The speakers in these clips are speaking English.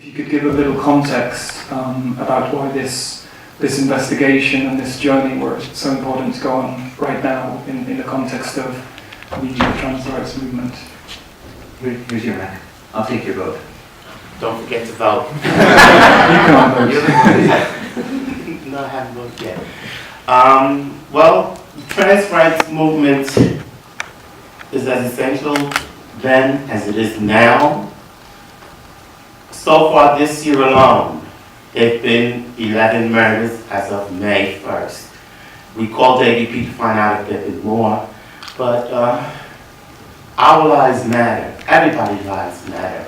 if you could give a little context about why this investigation and this journey were so important to go on right now in the context of the trans rights movement. Here's your mic. I'll take your vote. Don't forget to vote. You can't vote. No, I haven't voted yet. Well, the trans rights movement is as essential then as it is now. So far this year alone, there have been 11 murders as of May 1st. We called ADP to find out if there have been more, but our lives matter. Everybody's lives matter.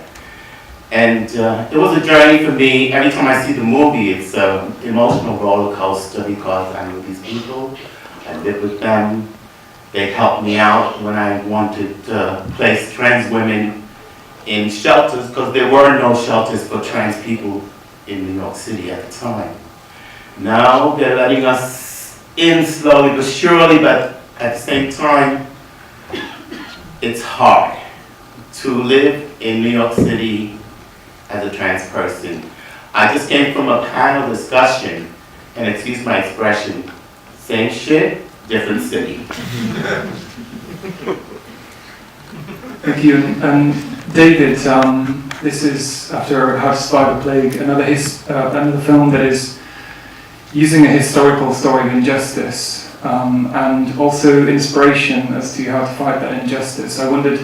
And it was a journey for me. Every time I see the movie, it's an emotional roller coaster because I knew these people, I lived with them. They helped me out when I wanted to place trans women in shelters because there were no shelters for trans people in New York City at the time. Now they're letting us in slowly but surely, but at the same time, it's hard to live in New York City as a trans person. I just came from a panel discussion, and excuse my expression, same shit, different city. Thank you. And David, this is after How to Survive a Plague, another film that is using a historical story of injustice and also inspiration as to how to fight that injustice. I wondered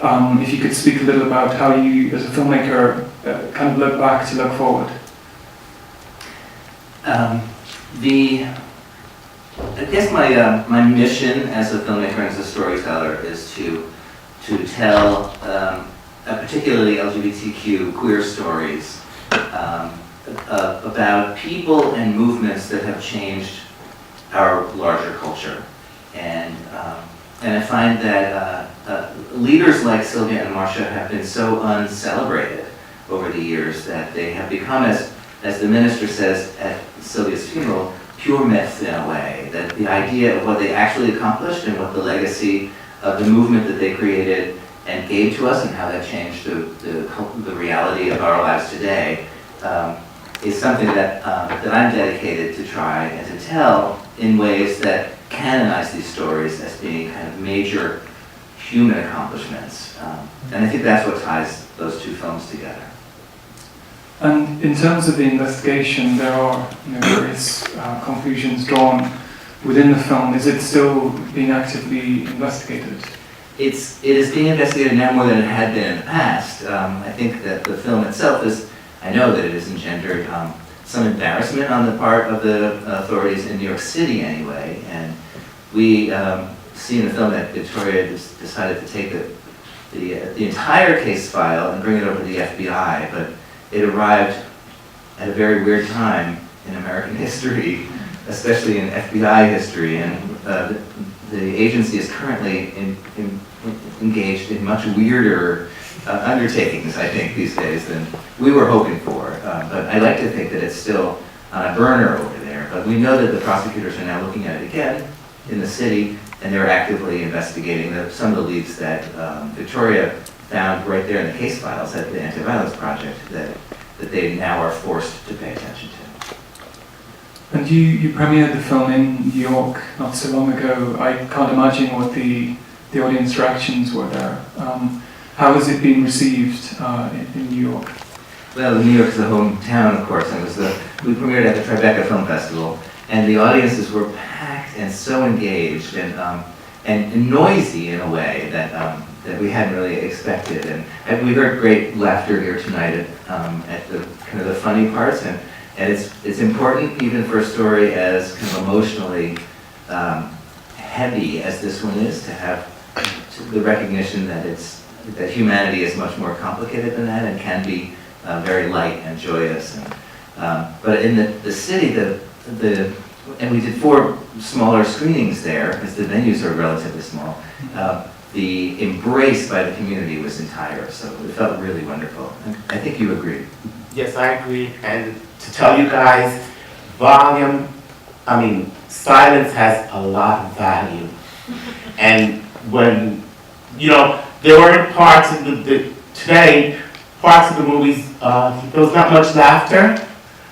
if you could speak a little about how you, as a filmmaker, kind of look back to look forward. I guess my mission as a filmmaker and as a storyteller is to tell particularly LGBTQ queer stories about people and movements that have changed our larger culture. And I find that leaders like Sylvia and Marsha have been so uncelebrated over the years that they have become, as the minister says at Sylvia's funeral, pure myths in a way. That the idea of what they actually accomplished and what the legacy of the movement that they created and gave to us and how that changed the reality of our lives today is something that I'm dedicated to try and to tell in ways that canonize these stories as being kind of major human accomplishments. And I think that's what ties those two films together. And in terms of the investigation, there are various conclusions drawn within the film. Is it still being actively investigated? It is being investigated now more than it had been in the past. I think that the film itself I know that it has engendered some embarrassment on the part of the authorities in New York City anyway. And we see in the film that Victoria decided to take the entire case file and bring it over to the FBI, but it arrived at a very weird time in American history, especially in FBI history, and the agency is currently engaged in much weirder undertakings, I think, these days than we were hoping for. But I like to think that it's still on a burner over there. But we know that the prosecutors are now looking at it again in the city, and they're actively investigating some of the leads that Victoria found right there in the case files at the Anti-Violence Project that they now are forced to pay attention to. And you premiered the film in New York not so long ago. I can't imagine what the audience reactions were there. How has it been received in New York? Well, New York is the hometown, of course, and we premiered at the Tribeca Film Festival, and the audiences were packed and so engaged and noisy in a way that we hadn't really expected. And we heard great laughter here tonight at the kind of the funny parts, and it's important even for a story as kind of emotionally heavy as this one is to have the recognition that humanity is much more complicated than that and can be very light and joyous. But in the city, and we did 4 smaller screenings there because the venues are relatively small. The embrace by the community was entire, so it felt really wonderful. And I think you agree. Yes, I agree. And to tell you guys, silence has a lot of value. And when, there were parts in today parts of the movies, there was not much laughter,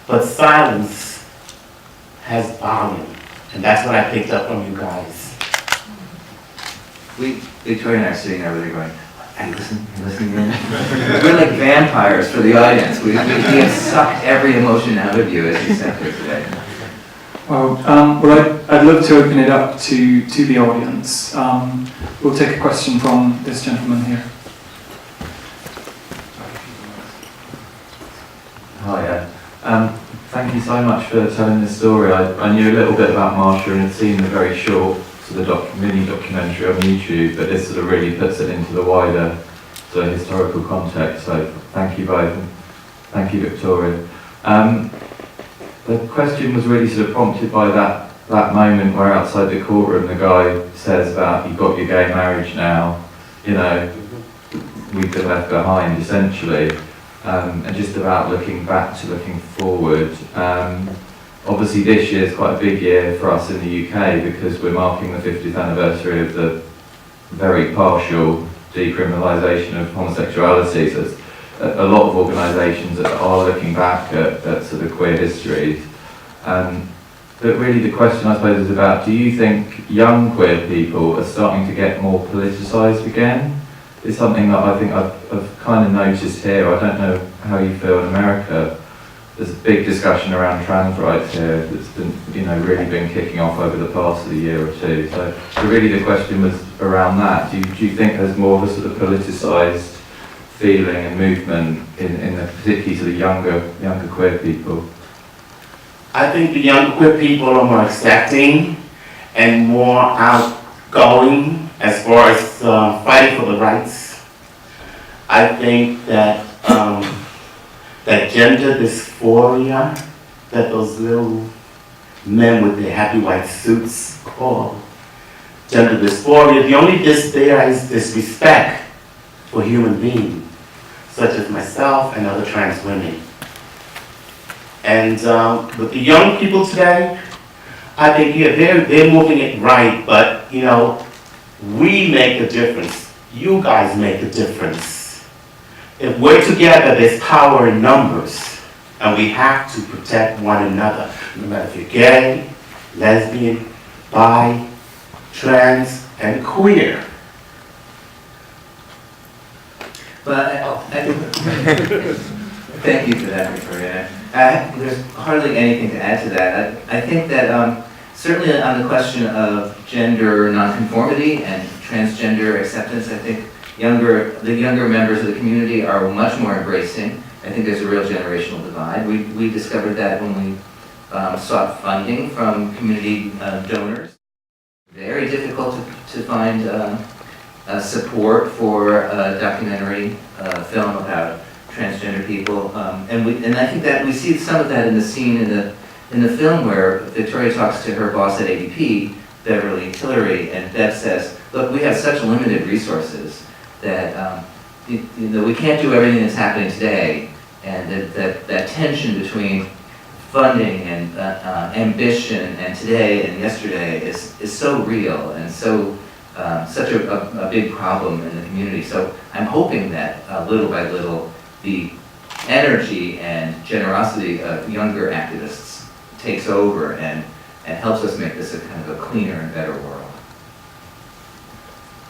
but silence has volume. And that's what I picked up from you guys. Victoria and I are sitting over there going, are you listening? Are you listening? We're like vampires for the audience. We have sucked every emotion out of you as you sat here today. Well, I'd love to open it up to the audience. We'll take a question from this gentleman here. Hi, thank you so much for telling this story. I knew a little bit about Marsha and had seen the very short sort of mini documentary on YouTube, but this sort of really puts it into the wider sort of historical context. So thank you both. Thank you, Victoria. The question was really sort of prompted by that moment where outside the courtroom the guy says about, you've got your gay marriage now, you know, we've been left behind essentially. And just about looking back to looking forward. Obviously this year is quite a big year for us in the UK because we're marking the 50th anniversary of the very partial decriminalisation of homosexuality. So there's a lot of organisations that are looking back at sort of queer histories. But really the question I suppose is about, do you think young queer people are starting to get more politicised again? It's something that I think I've kind of noticed here. I don't know how you feel in America. There's a big discussion around trans rights here that's been, really been kicking off over the past year or two. So really the question was around that. Do you think there's more of a sort of politicised feeling and movement in the particularly sort of younger queer people? I think the young queer people are more accepting and more outgoing as far as fighting for the rights. I think that that gender dysphoria that those little men with their happy white suits call gender dysphoria, the only there is disrespect for human beings, such as myself and other trans women. And with the young people today, I think they're moving it right, but we make a difference. You guys make a difference. If we're together, there's power in numbers, and we have to protect one another. No matter if you're gay, lesbian, bi, trans, and queer. Well, thank you for that, Victoria. There's hardly anything to add to that. I think that certainly on the question of gender nonconformity and transgender acceptance, I think the younger members of the community are much more embracing. I think there's a real generational divide. We discovered that when we sought funding from community donors. Very difficult to find support for a documentary film about transgender people, and I think that we see some of that in the scene in the film where Victoria talks to her boss at ADP, Beverly Tillery, and Bev says, "Look, we have such limited resources that we can't do everything that's happening today, and that tension between funding and ambition and today and yesterday is so real and so such a big problem in the community." So I'm hoping that little by little the energy and generosity of younger activists takes over and helps us make this a kind of a cleaner and better world.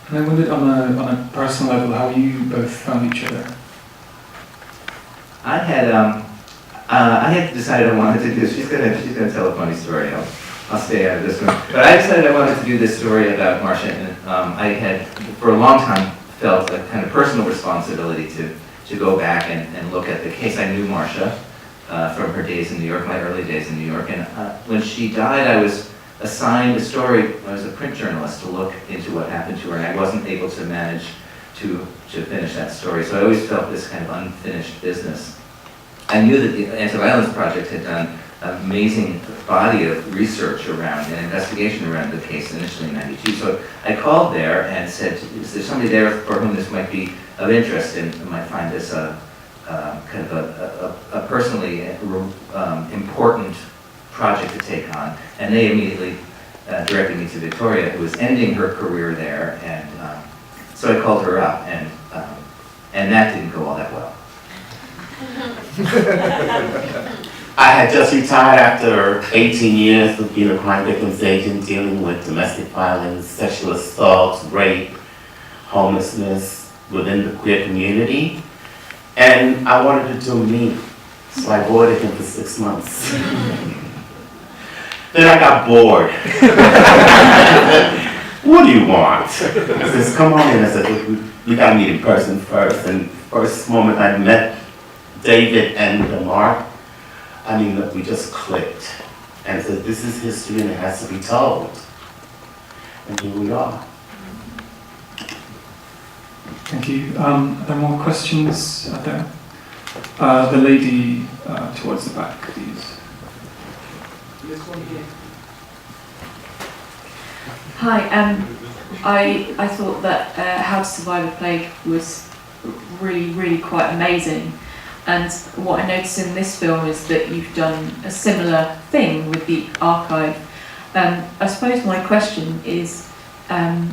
And I wondered on a personal level how you both found each other. I had decided I wanted to do this. She's gonna tell a funny story. I'll stay out of this one. But I decided I wanted to do this story about Marsha, and I had for a long time felt a kind of personal responsibility to go back and look at the case. I knew Marsha from her days in New York, my early days in New York, and when she died, I was assigned a story. I was a print journalist to look into what happened to her, and I wasn't able to manage to finish that story. So I always felt this kind of unfinished business. I knew that the Anti-Violence Project had done an amazing body of research around and investigation around the case initially in '92. So I called there and said, is there somebody there for whom this might be of interest and might find this kind of a personally important project to take on? And they immediately directed me to Victoria, who was ending her career there, and so I called her up, and that didn't go all that well. I had just retired after 18 years of being a crime victims agent dealing with domestic violence, sexual assault, rape, homelessness within the queer community. And I wanted to do me, so I avoided him for 6 months. Then I got bored. What do you want? I says, come on in. I said, we gotta meet in person first. And first moment I met David and Mark, I mean, look, we just clicked. And said, this is history and it has to be told. And here we are. Thank you. Are there more questions out there? The lady towards the back, please. This one here. Hi, I thought that How to Survive a Plague was really quite amazing, and what I noticed in this film is that you've done a similar thing with the archive. I suppose my question is, are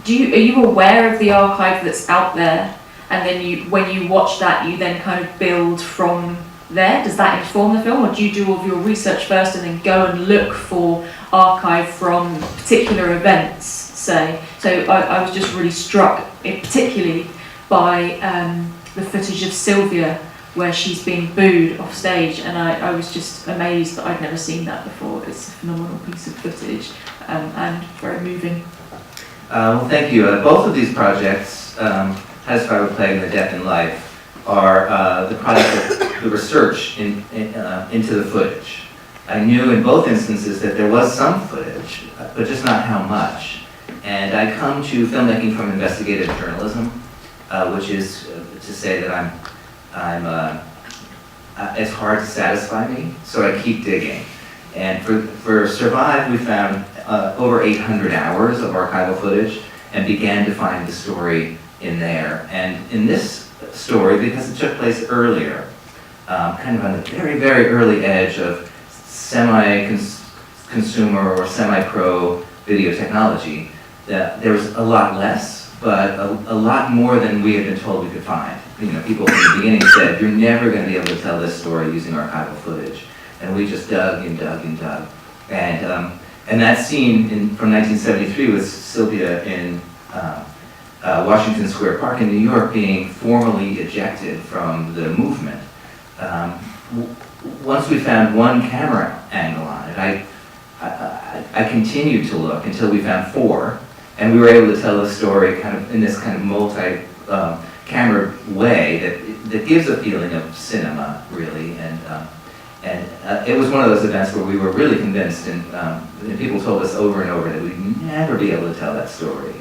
you aware of the archive that's out there, and then when you watch that, you then kind of build from there? Does that inform the film, or do you do all of your research first and then go and look for archive from particular events, say? So I was just really struck, particularly by the footage of Sylvia where she's being booed off stage, and I was just amazed that I'd never seen that before. It's a phenomenal piece of footage and very moving. Well, thank you. Both of these projects, How to Survive a Plague and The Death in Life, are the product of the research into the footage. I knew in both instances that there was some footage, but just not how much. And I come to filmmaking from investigative journalism, which is to say that it's hard to satisfy me, so I keep digging. And for Survive, we found over 800 hours of archival footage and began to find the story in there. And in this story, because it took place earlier, kind of on the very early edge of semi-consumer or semi-pro video technology, there was a lot less, but a lot more than we had been told we could find. You know, people from the beginning said, you're never going to be able to tell this story using archival footage. And we just dug and dug and dug. And that scene from 1973 with Sylvia in Washington Square Park in New York being formally ejected from the movement. Once we found one camera angle on it, I continued to look until we found 4, and we were able to tell the story kind of in this kind of multi-camera way that gives a feeling of cinema, really. And it was one of those events where we were really convinced, and people told us over and over that we'd never be able to tell that story.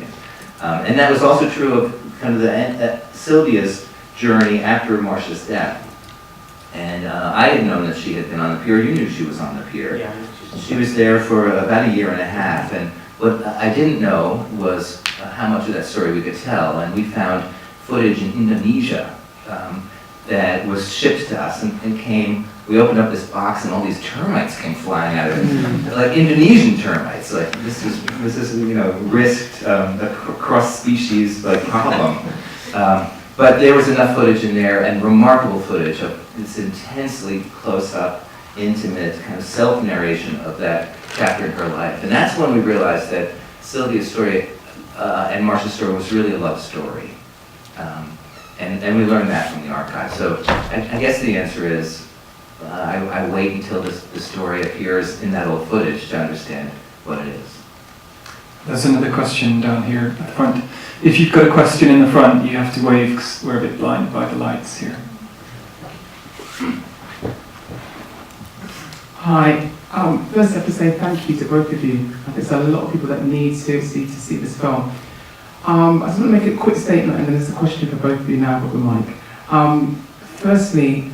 And that was also true of kind of Sylvia's journey after Marsha's death. And I had known that she had been on the pier. You knew she was on the pier. Yeah. She was there for about 1.5 years. And what I didn't know was how much of that story we could tell. And we found footage in Indonesia that was shipped to us and came. We opened up this box and all these termites came flying out of it, like Indonesian termites. Like this is risked a cross-species like problem. But there was enough footage in there, and remarkable footage of this intensely close-up, intimate kind of self-narration of that chapter in her life. And that's when we realized that Sylvia's story and Marsha's story was really a love story. And we learned that from the archive. So I guess the answer is I wait until the story appears in that old footage to understand what it is. There's another question down here at the front. If you've got a question in the front, you have to wave because we're a bit blinded by the lights here. Hi. First I have to say thank you to both of you. I think there's a lot of people that need to see this film. I just want to make a quick statement, and then there's a question for both of you now, but with Mike. Firstly,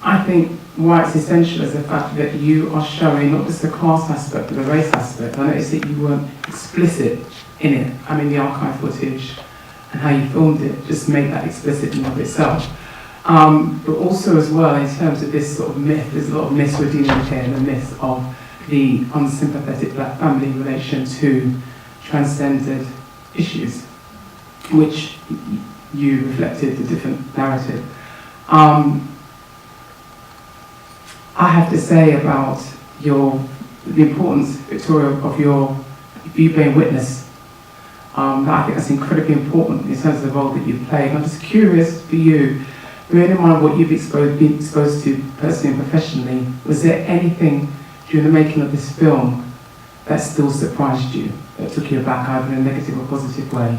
I think why it's essential is the fact that you are showing not just the class aspect, but the race aspect. I noticed that you weren't explicit in it. I mean, the archive footage and how you filmed it just made that explicit in and of itself. But also as well, in terms of this sort of myth, there's a lot of myths we're dealing with here, the myth of the unsympathetic black family in relation to transgendered issues, which you reflected the different narrative. I have to say about the importance, Victoria, of you being witness. I think that's incredibly important in terms of the role that you've played. I'm just curious for you, bearing in mind what you've been exposed to personally and professionally, was there anything during the making of this film that still surprised you, that took you aback either in a negative or positive way?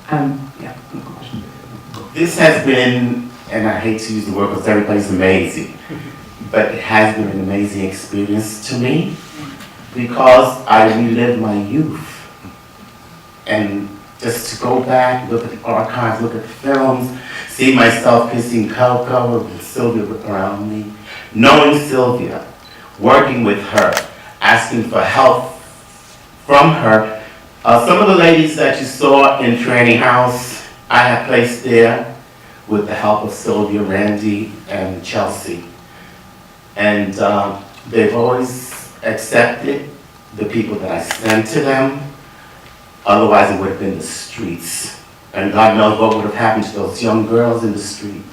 And yeah, I've got a question. This has been, and I hate to use the word because everybody's amazing, but it has been an amazing experience to me because I relived my youth. And just to go back, look at the archives, look at the films, see myself kissing Coco with Sylvia around me, knowing Sylvia, working with her, asking for help from her. Some of the ladies that you saw in Training House, I have placed there with the help of Sylvia, Randy, and Chelsea. And they've always accepted the people that I sent to them. Otherwise, it would have been the streets. And God knows what would have happened to those young girls in the street.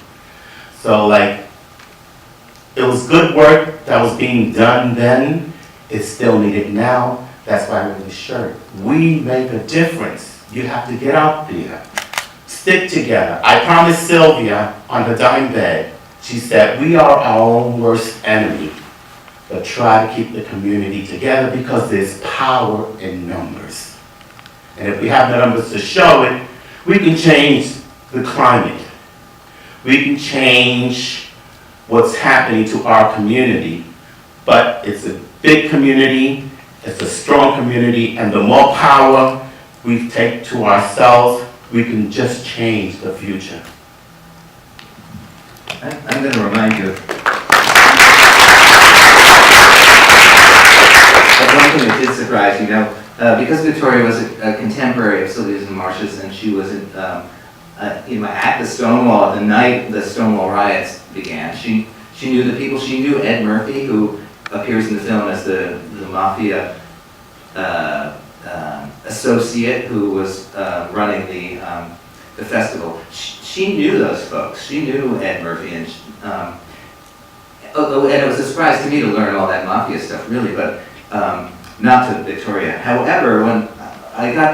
So, like, it was good work that was being done then. It's still needed now. That's why I wear this shirt. We make a difference. You have to get out there. Stick together. I promised Sylvia on the dying bed, she said, we are our own worst enemy. But try to keep the community together because there's power in numbers. And if we have the numbers to show it, we can change the climate. We can change what's happening to our community. But it's a big community, it's a strong community, and the more power we take to ourselves, we can just change the future. I'm going to remind you of one thing that did surprise you. Because Victoria was a contemporary of Sylvia's and Marsha's, and she was at the Stonewall, the night the Stonewall riots began, she knew the people. She knew Ed Murphy, who appears in the film as the mafia associate who was running the festival. She knew those folks. She knew Ed Murphy, and and it was a surprise to me to learn all that mafia stuff, really, but not to Victoria. However, when I got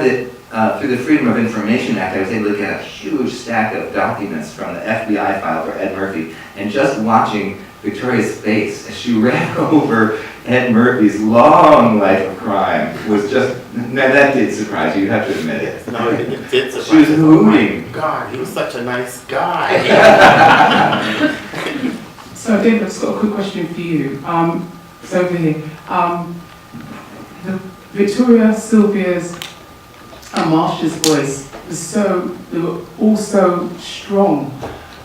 through the Freedom of Information Act, I was able to get a huge stack of documents from the FBI file for Ed Murphy, and just watching Victoria's face as she read over Ed Murphy's long life of crime was just, that did surprise you, you have to admit it. No, it did surprise She was me. hooting. Oh my God, he was such a nice guy. So David, I've just got a quick question for you. So over here, Victoria, Sylvia's, and Marsha's voice they were all so strong.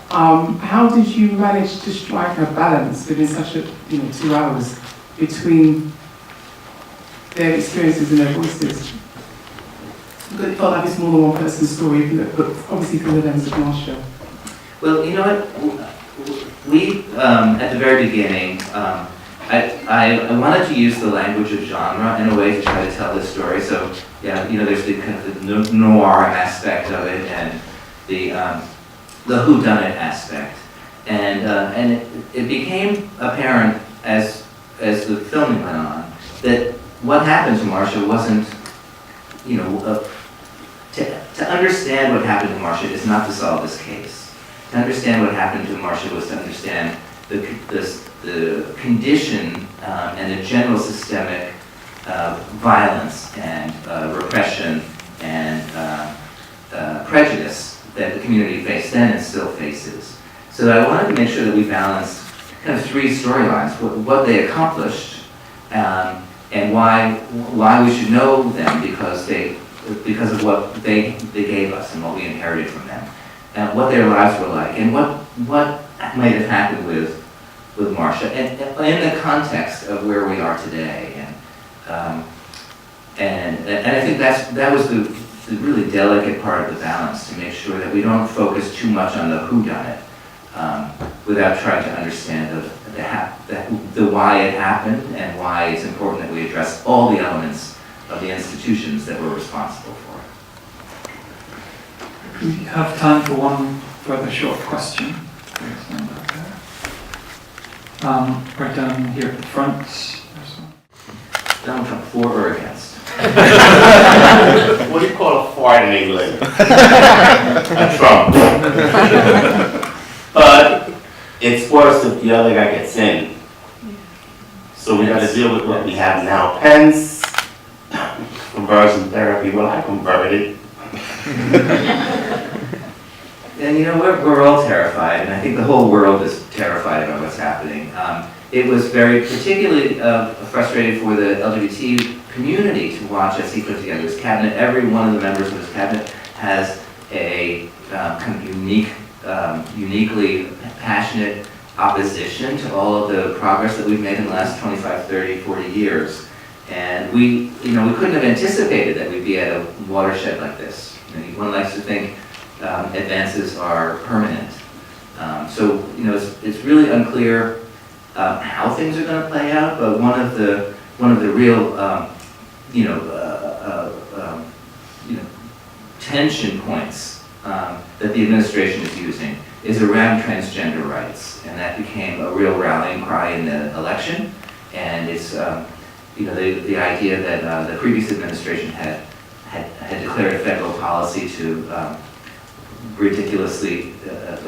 How did you manage to strike a balance within such a 2 hours between their experiences and their voices? Because it felt like it's more than one person's story, but obviously through the lens of Marsha. Well, you know what? We, at the very beginning, I wanted to use the language of genre in a way to try to tell this story. So, yeah, there's the kind of the noir aspect of it and the whodunit aspect, and it became apparent as the filming went on that what happened to Marsha wasn't, to understand what happened to Marsha is not to solve this case. To understand what happened to Marsha was to understand the condition and the general systemic violence and repression and prejudice that the community faced then and still faces. So I wanted to make sure that we balanced kind of three storylines: what they accomplished, and why we should know them because of what they gave us and what we inherited from them, and what their lives were like, and what might have happened with Marsha, and in the context of where we are today, and I think that was the really delicate part of the balance, to make sure that we don't focus too much on the whodunit without trying to understand the why it happened and why it's important that we address all the elements of the institutions that were responsible for it. We have time for one further short question. right down here at the front. There's one. Donald Trump, for or against? What do you call a fart in England? A Trump. But it's worse if the other guy gets in. So we got to deal with what we have now. Pence, conversion therapy. Well, I converted. And you know, we're all terrified, and I think the whole world is terrified about what's happening. It was very particularly frustrating for the LGBT community to watch as he put together his cabinet. Every one of the members of his cabinet has a kind of uniquely passionate opposition to all of the progress that we've made in the last 25, 30, 40 years. And we couldn't have anticipated that we'd be at a watershed like this. One likes to think advances are permanent. So it's really unclear how things are going to play out. But one of the real tension points that the administration is using is around transgender rights, and that became a real rallying cry in the election. And it's the idea that the previous administration had declared a federal policy to ridiculously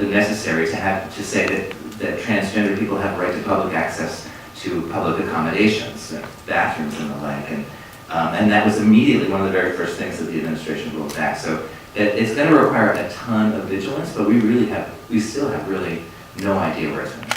necessary to say that transgender people have a right to public access to public accommodations, bathrooms and the like, and that was immediately one of the very first things that the administration rolled back. So it's going to require a ton of vigilance, but we still have really no idea where it's going to go.